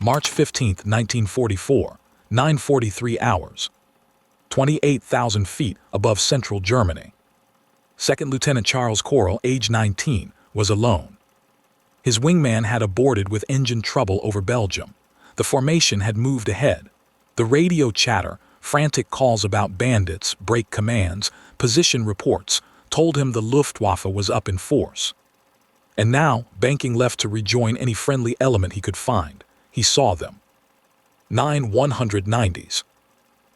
March 15, 1944, 9:43 hours. 28,000 feet above central Germany. Second Lieutenant Charles McCoral, age 19, was alone. His wingman had aborted with engine trouble over Belgium. The formation had moved ahead. The radio chatter, frantic calls about bandits, break commands, position reports, told him the Luftwaffe was up in force. And now, banking left to rejoin any friendly element he could find, he saw them. 9 190s.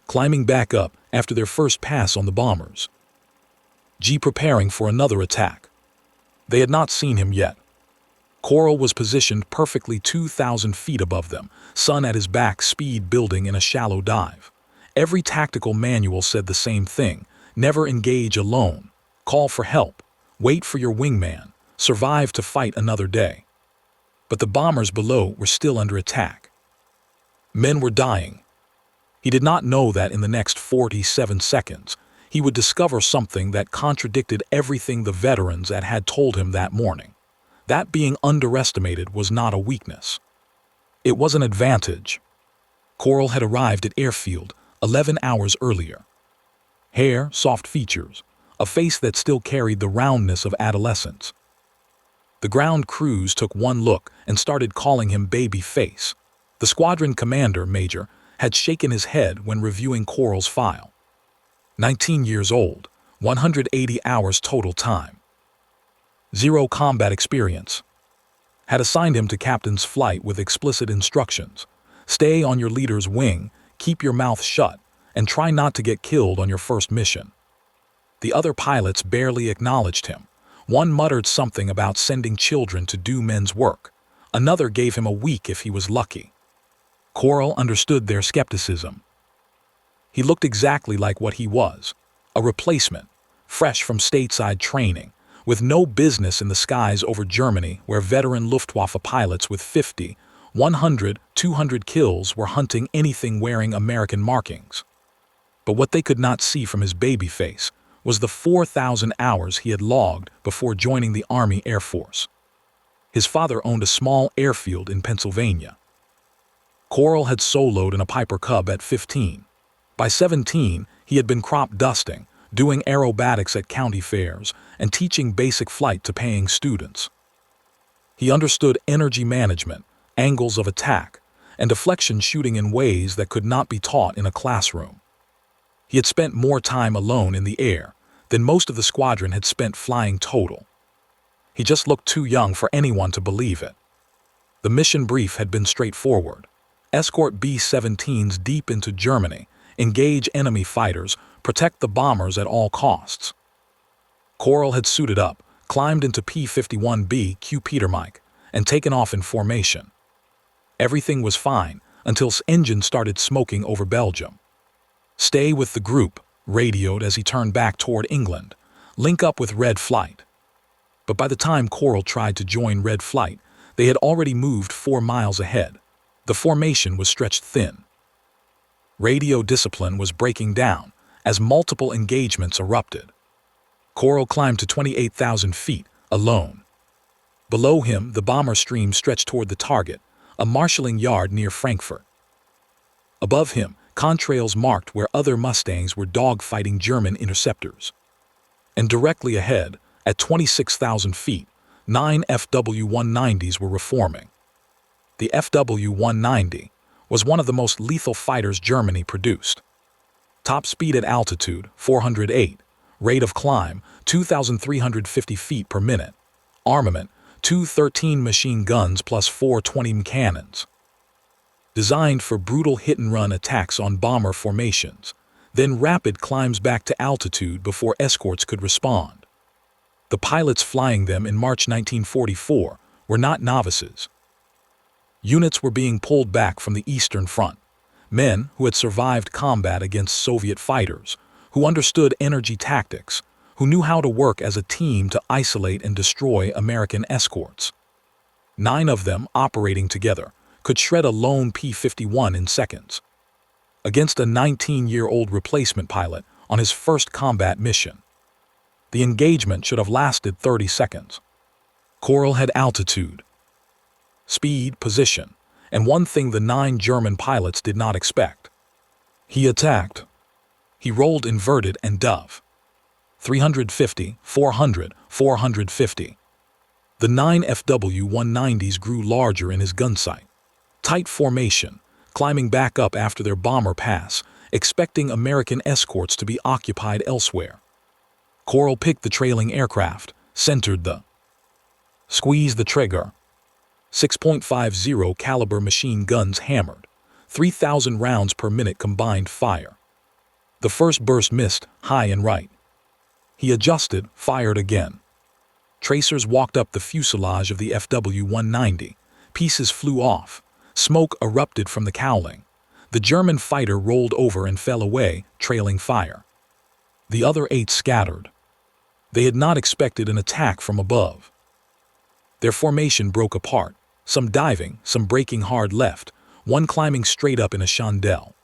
Climbing back up after their first pass on the bombers. Preparing for another attack. They had not seen him yet. McCoral was positioned perfectly 2,000 feet above them, sun at his back, speed building in a shallow dive. Every tactical manual said the same thing: never engage alone, call for help, wait for your wingman, survive to fight another day. But the bombers below were still under attack. Men were dying. He did not know that in the next 47 seconds, he would discover something that contradicted everything the veterans had told him that morning. That being underestimated was not a weakness. It was an advantage. McCoral had arrived at airfield 11 hours earlier. Hair, soft features, a face that still carried the roundness of adolescence. The ground crews took one look and started calling him Baby Face. The squadron commander, Major, had shaken his head when reviewing McCoral's file. 19 years old, 180 hours total time. 0 combat experience. Had assigned him to captain's flight with explicit instructions: stay on your leader's wing, keep your mouth shut, and try not to get killed on your first mission. The other pilots barely acknowledged him. One muttered something about sending children to do men's work. Another gave him a week if he was lucky. McCoral understood their skepticism. He looked exactly like what he was, a replacement, fresh from stateside training, with no business in the skies over Germany where veteran Luftwaffe pilots with 50, 100, 200 kills were hunting anything wearing American markings. But what they could not see from his baby face was the 4,000 hours he had logged before joining the Army Air Force. His father owned a small airfield in Pennsylvania. McCoral had soloed in a Piper Cub at 15. By 17, he had been crop dusting, doing aerobatics at county fairs, and teaching basic flight to paying students. He understood energy management, angles of attack, and deflection shooting in ways that could not be taught in a classroom. He had spent more time alone in the air than most of the squadron had spent flying total. He just looked too young for anyone to believe it. The mission brief had been straightforward: escort B-17s deep into Germany, engage enemy fighters, protect the bombers at all costs. McCoral had suited up, climbed into P-51B Q Peter Mike, and taken off in formation. Everything was fine until his engine started smoking over Belgium. Stay with the group, radioed as he turned back toward England. Link up with Red Flight. But by the time McCoral tried to join Red Flight, they had already moved 4 miles ahead. The formation was stretched thin. Radio discipline was breaking down as multiple engagements erupted. McCoral climbed to 28,000 feet, alone. Below him, the bomber stream stretched toward the target, a marshalling yard near Frankfurt. Above him, contrails marked where other Mustangs were dogfighting German interceptors. And directly ahead, at 26,000 feet, 9 FW-190s were reforming. The FW-190 was one of the most lethal fighters Germany produced. Top speed at altitude, 408. Rate of climb, 2,350 feet per minute. Armament, 2 13 machine guns plus 4 20 cannons. Designed for brutal hit-and-run attacks on bomber formations, then rapid climbs back to altitude before escorts could respond. The pilots flying them in March 1944 were not novices. Units were being pulled back from the Eastern Front, men who had survived combat against Soviet fighters, who understood energy tactics, who knew how to work as a team to isolate and destroy American escorts. 9 of them operating together could shred a lone P-51 in seconds. Against a 19-year-old replacement pilot on his first combat mission. The engagement should have lasted 30 seconds. McCoral had altitude, speed, position, and one thing the 9 German pilots did not expect. He attacked. He rolled inverted and dove. 350, 400, 450. The 9 FW-190s grew larger in his gun sight. Tight formation, climbing back up after their bomber pass, expecting American escorts to be occupied elsewhere. Coral picked the trailing aircraft, centered the. Squeezed the trigger. 6.50 caliber machine guns hammered. 3,000 rounds per minute combined fire. The first burst missed, high and right. He adjusted, fired again. Tracers walked up the fuselage of the FW-190. Pieces flew off. Smoke erupted from the cowling. The German fighter rolled over and fell away, trailing fire. The other 8 scattered. They had not expected an attack from above. Their formation broke apart, some diving, some breaking hard left, one climbing straight up in a chandelle.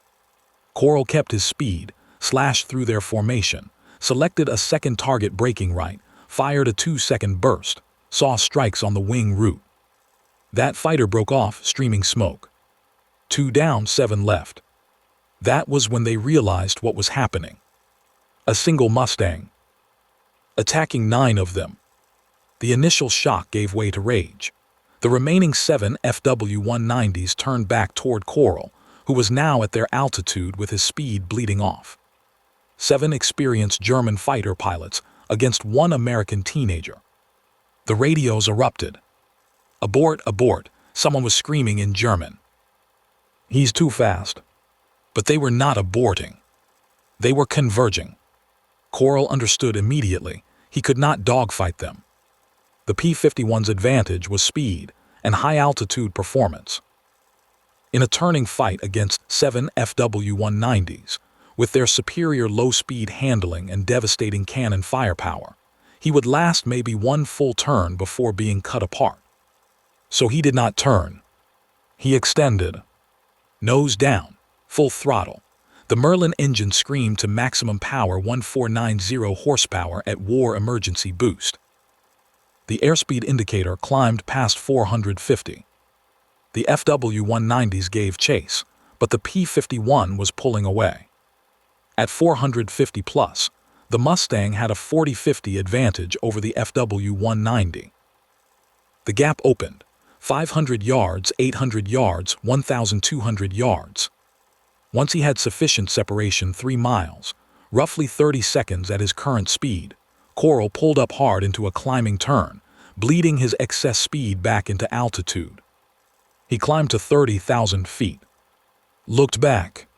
Coral kept his speed, slashed through their formation, selected a second target breaking right, fired a 2-second burst, saw strikes on the wing route. That fighter broke off, streaming smoke. 2 down, 7 left. That was when they realized what was happening. A single Mustang. Attacking 9 of them. The initial shock gave way to rage. The remaining 7 FW-190s turned back toward Coral, who was now at their altitude with his speed bleeding off. 7 experienced German fighter pilots against 1 American teenager. The radios erupted. "Abort, abort," someone was screaming in German. "He's too fast." But they were not aborting. They were converging. Coral understood immediately. He could not dogfight them. The P-51's advantage was speed and high-altitude performance. In a turning fight against 7 FW-190s, with their superior low-speed handling and devastating cannon firepower, he would last maybe 1 full turn before being cut apart. So he did not turn. He extended. Nose down, full throttle. The Merlin engine screamed to maximum power 1490 horsepower at war emergency boost. The airspeed indicator climbed past 450. The FW-190s gave chase, but the P-51 was pulling away. At 450 plus, the Mustang had a 40-50 advantage over the FW-190. The gap opened, 500 yards, 800 yards, 1,200 yards. Once he had sufficient separation 3 miles, roughly 30 seconds at his current speed, Coral pulled up hard into a climbing turn, bleeding his excess speed back into altitude. He climbed to 30,000 feet. Looked back.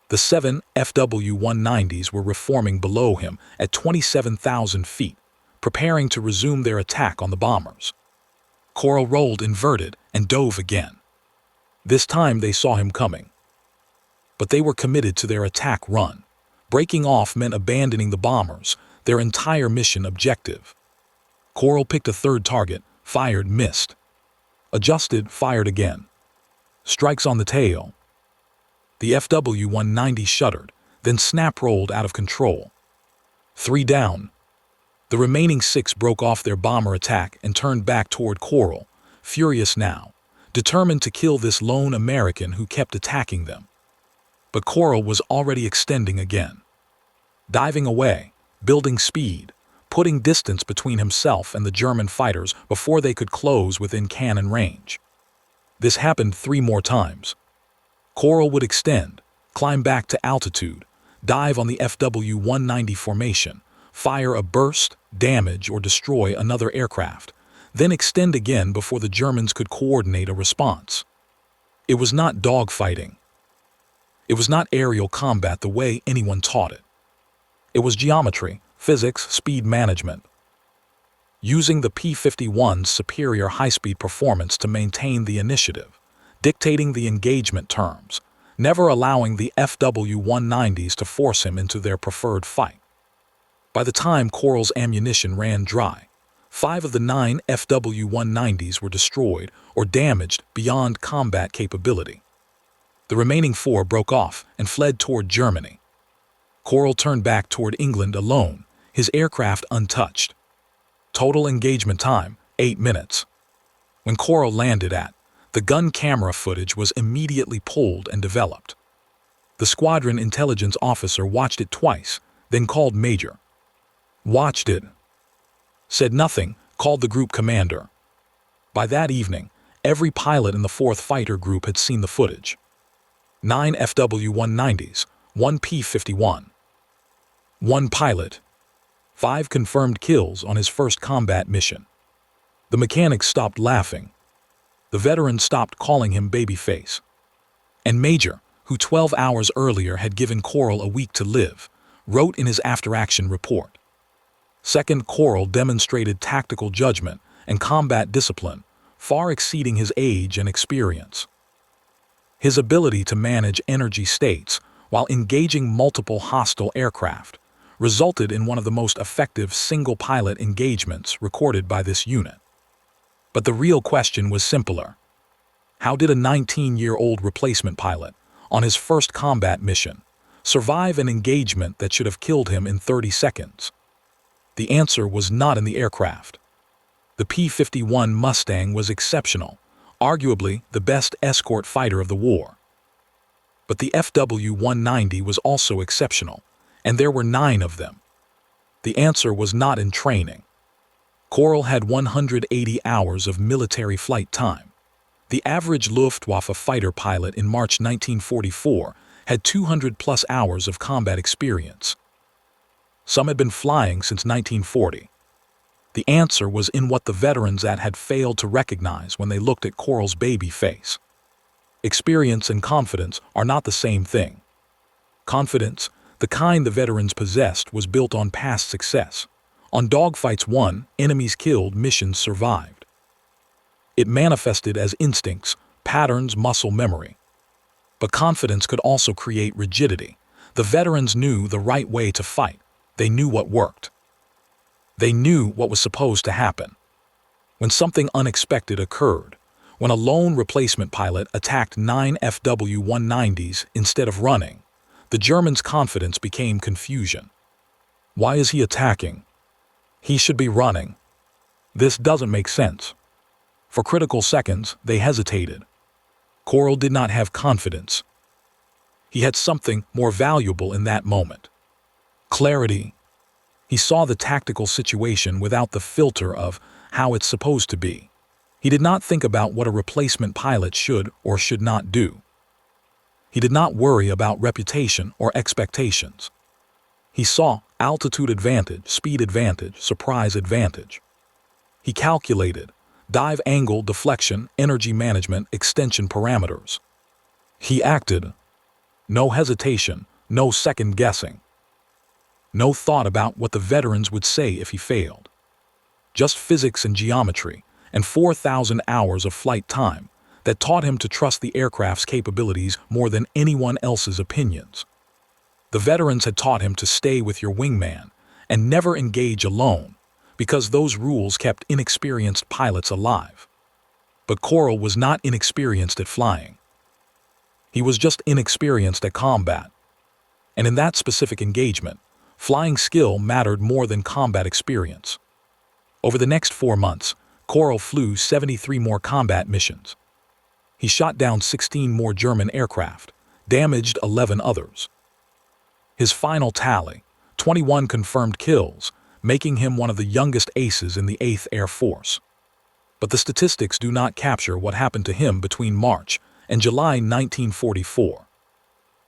The 7 FW-190s were reforming below him at 27,000 feet, preparing to resume their attack on the bombers. Coral rolled inverted and dove again. This time they saw him coming. But they were committed to their attack run. Breaking off meant abandoning the bombers, their entire mission objective. Coral picked a third target, fired, missed. Adjusted, fired again. Strikes on the tail. The FW-190 shuddered, then snap-rolled out of control. 3 down. The remaining 6 broke off their bomber attack and turned back toward Coral, furious now, determined to kill this lone American who kept attacking them. But Coral was already extending again. Diving away, building speed, putting distance between himself and the German fighters before they could close within cannon range. This happened 3 more times. Coral would extend, climb back to altitude, dive on the FW-190 formation, fire a burst, damage, or destroy another aircraft, then extend again before the Germans could coordinate a response. It was not dogfighting. It was not aerial combat the way anyone taught it. It was geometry, physics, speed management. Using the P-51's superior high-speed performance to maintain the initiative, dictating the engagement terms, never allowing the FW-190s to force him into their preferred fight. By the time Coral's ammunition ran dry, 5 of the 9 FW-190s were destroyed or damaged beyond combat capability. The remaining 4 broke off and fled toward Germany. Coral turned back toward England alone, his aircraft untouched. Total engagement time, 8 minutes. When Coral landed at The gun camera footage was immediately pulled and developed. The squadron intelligence officer watched it twice, then called Major. Watched it. Said nothing, called the group commander. By that evening, every pilot in the 4th Fighter Group had seen the footage. 9 FW-190s, 1 P-51. 1 pilot. 5 confirmed kills on his first combat mission. The mechanics stopped laughing. The veteran stopped calling him babyface. And Major, who 12 hours earlier had given Coral a week to live, wrote in his after-action report. Second Coral demonstrated tactical judgment and combat discipline, far exceeding his age and experience. His ability to manage energy states while engaging multiple hostile aircraft resulted in one of the most effective single-pilot engagements recorded by this unit. But the real question was simpler. How did a 19-year-old replacement pilot, on his first combat mission, survive an engagement that should have killed him in 30 seconds? The answer was not in the aircraft. The P-51 Mustang was exceptional, arguably the best escort fighter of the war. But the FW-190 was also exceptional, and there were 9 of them. The answer was not in training. Coral had 180 hours of military flight time. The average Luftwaffe fighter pilot in March 1944 had 200+ hours of combat experience. Some had been flying since 1940. The answer was in what the veterans had failed to recognize when they looked at Coral's baby face. Experience and confidence are not the same thing. Confidence, the kind the veterans possessed, was built on past success. On dogfights won, enemies killed, missions survived. It manifested as instincts, patterns, muscle memory. But confidence could also create rigidity. The veterans knew the right way to fight. They knew what worked. They knew what was supposed to happen. When something unexpected occurred, when a lone replacement pilot attacked 9 FW-190s instead of running, the Germans' confidence became confusion. Why is he attacking? He should be running. This doesn't make sense. For critical seconds, they hesitated. Coral did not have confidence. He had something more valuable in that moment. Clarity. He saw the tactical situation without the filter of how it's supposed to be. He did not think about what a replacement pilot should or should not do. He did not worry about reputation or expectations. He saw altitude advantage, speed advantage, surprise advantage. He calculated dive angle, deflection, energy management, extension parameters. He acted. No hesitation, no second guessing. No thought about what the veterans would say if he failed. Just physics and geometry and 4,000 hours of flight time that taught him to trust the aircraft's capabilities more than anyone else's opinions. The veterans had taught him to stay with your wingman and never engage alone, because those rules kept inexperienced pilots alive. But Coral was not inexperienced at flying. He was just inexperienced at combat. And in that specific engagement, flying skill mattered more than combat experience. Over the next 4 months, Coral flew 73 more combat missions. He shot down 16 more German aircraft, damaged 11 others. His final tally, 21 confirmed kills, making him one of the youngest aces in the 8th Air Force. But the statistics do not capture what happened to him between March and July 1944.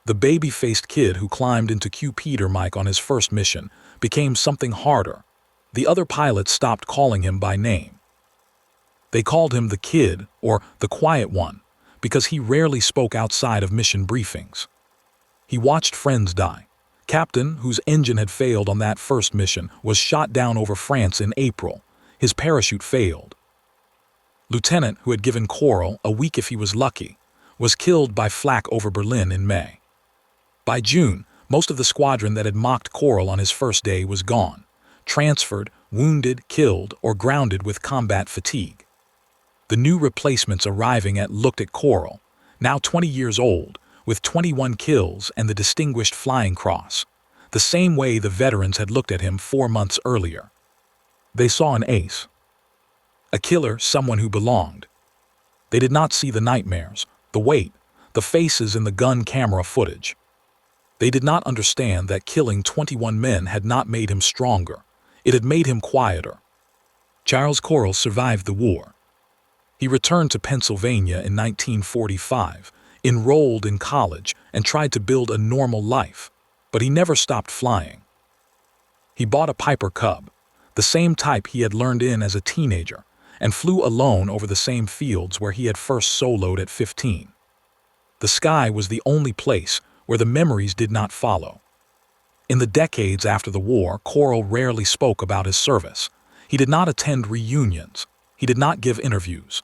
The baby-faced kid who climbed into Q. Peter Mike on his first mission became something harder. The other pilots stopped calling him by name. They called him the Kid, or the Quiet One, because he rarely spoke outside of mission briefings. He watched friends die. Captain, whose engine had failed on that first mission, was shot down over France in April. His parachute failed. Lieutenant, who had given Coral a week if he was lucky, was killed by flak over Berlin in May. By June, most of the squadron that had mocked Coral on his first day was gone, transferred, wounded, killed, or grounded with combat fatigue. The new replacements arriving looked at Coral, now 20 years old, with 21 kills and the Distinguished Flying Cross, the same way the veterans had looked at him 4 months earlier. They saw an ace. A killer, someone who belonged. They did not see the nightmares, the weight, the faces in the gun camera footage. They did not understand that killing 21 men had not made him stronger. It had made him quieter. Charles McCoral survived the war. He returned to Pennsylvania in 1945, enrolled in college, and tried to build a normal life, but he never stopped flying. He bought a Piper Cub, the same type he had learned in as a teenager, and flew alone over the same fields where he had first soloed at 15. The sky was the only place where the memories did not follow. In the decades after the war, McCoral rarely spoke about his service. He did not attend reunions. He did not give interviews.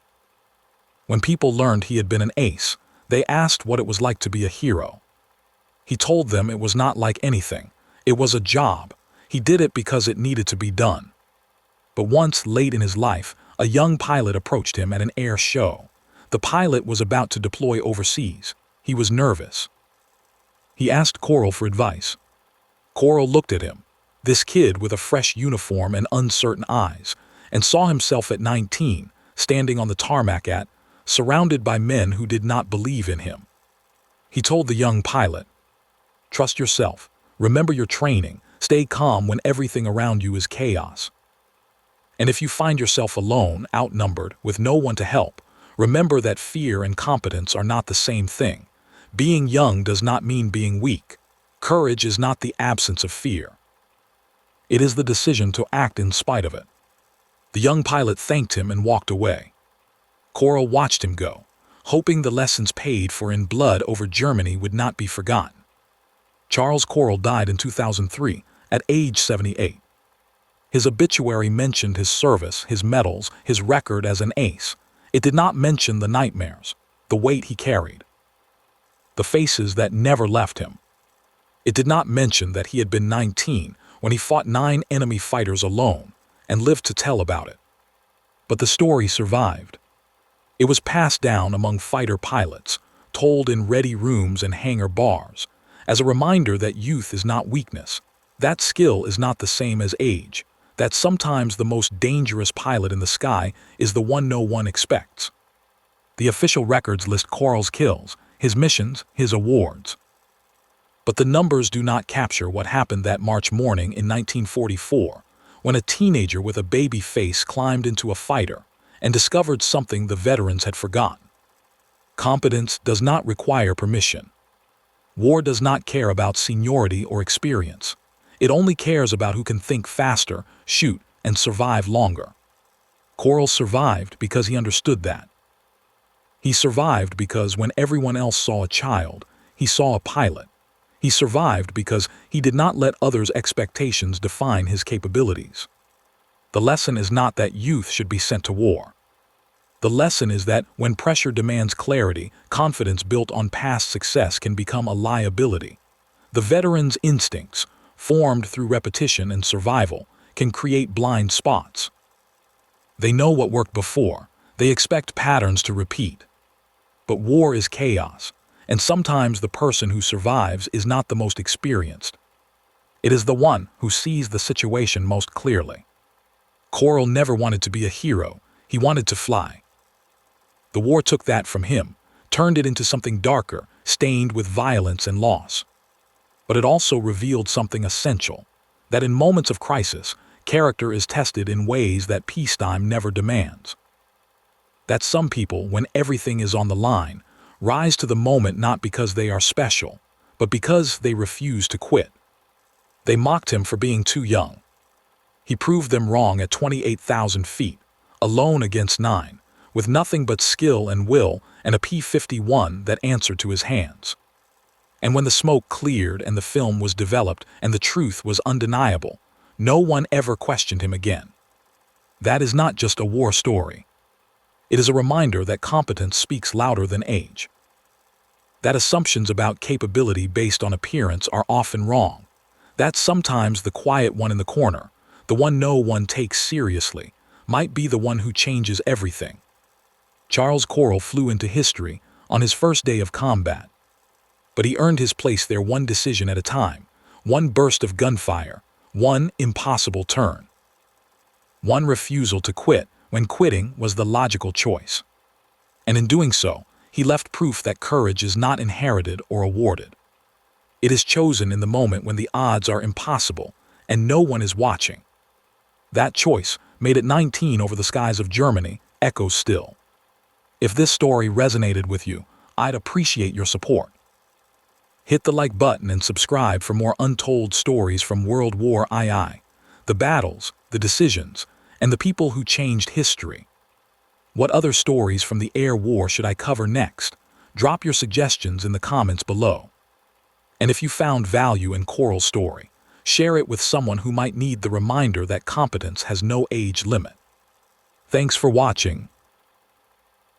When people learned he had been an ace, they asked what it was like to be a hero. He told them it was not like anything. It was a job. He did it because it needed to be done. But once, late in his life, a young pilot approached him at an air show. The pilot was about to deploy overseas. He was nervous. He asked McCoral for advice. McCoral looked at him, this kid with a fresh uniform and uncertain eyes, and saw himself at 19, standing on the tarmac surrounded by men who did not believe in him. He told the young pilot, "Trust yourself, remember your training, stay calm when everything around you is chaos. And if you find yourself alone, outnumbered, with no one to help, remember that fear and competence are not the same thing. Being young does not mean being weak. Courage is not the absence of fear. It is the decision to act in spite of it." The young pilot thanked him and walked away. McCoral watched him go, hoping the lessons paid for in blood over Germany would not be forgotten. Charles McCoral died in 2003 at age 78. His obituary mentioned his service, his medals, his record as an ace. It did not mention the nightmares, the weight he carried, the faces that never left him. It did not mention that he had been 19 when he fought 9 enemy fighters alone and lived to tell about it. But the story survived. It was passed down among fighter pilots, told in ready rooms and hangar bars, as a reminder that youth is not weakness, that skill is not the same as age, that sometimes the most dangerous pilot in the sky is the one no one expects. The official records list McCoral's kills, his missions, his awards. But the numbers do not capture what happened that March morning in 1944, when a teenager with a baby face climbed into a fighter and discovered something the veterans had forgotten. Competence does not require permission. War does not care about seniority or experience. It only cares about who can think faster, shoot, and survive longer. McCoral survived because he understood that. He survived because when everyone else saw a child, he saw a pilot. He survived because he did not let others' expectations define his capabilities. The lesson is not that youth should be sent to war. The lesson is that when pressure demands clarity, confidence built on past success can become a liability. The veteran's instincts, formed through repetition and survival, can create blind spots. They know what worked before. They expect patterns to repeat. But war is chaos, and sometimes the person who survives is not the most experienced. It is the one who sees the situation most clearly. McCoral never wanted to be a hero. He wanted to fly. The war took that from him, turned it into something darker, stained with violence and loss. But it also revealed something essential, that in moments of crisis, character is tested in ways that peacetime never demands. That some people, when everything is on the line, rise to the moment not because they are special, but because they refuse to quit. They mocked him for being too young. He proved them wrong at 28,000 feet, alone against 9, with nothing but skill and will and a P-51 that answered to his hands. And when the smoke cleared and the film was developed and the truth was undeniable, no one ever questioned him again. That is not just a war story. It is a reminder that competence speaks louder than age. That assumptions about capability based on appearance are often wrong. That sometimes the quiet one in the corner, the one no one takes seriously, might be the one who changes everything. Charles McCoral flew into history on his first day of combat. But he earned his place there one decision at a time, one burst of gunfire, one impossible turn. One refusal to quit when quitting was the logical choice. And in doing so, he left proof that courage is not inherited or awarded. It is chosen in the moment when the odds are impossible and no one is watching. That choice, made at 19 over the skies of Germany, echoes still. If this story resonated with you, I'd appreciate your support. Hit the like button and subscribe for more untold stories from World War II, the battles, the decisions, and the people who changed history. What other stories from the air war should I cover next? Drop your suggestions in the comments below. And if you found value in Coral's story, share it with someone who might need the reminder that competence has no age limit. Thanks for watching,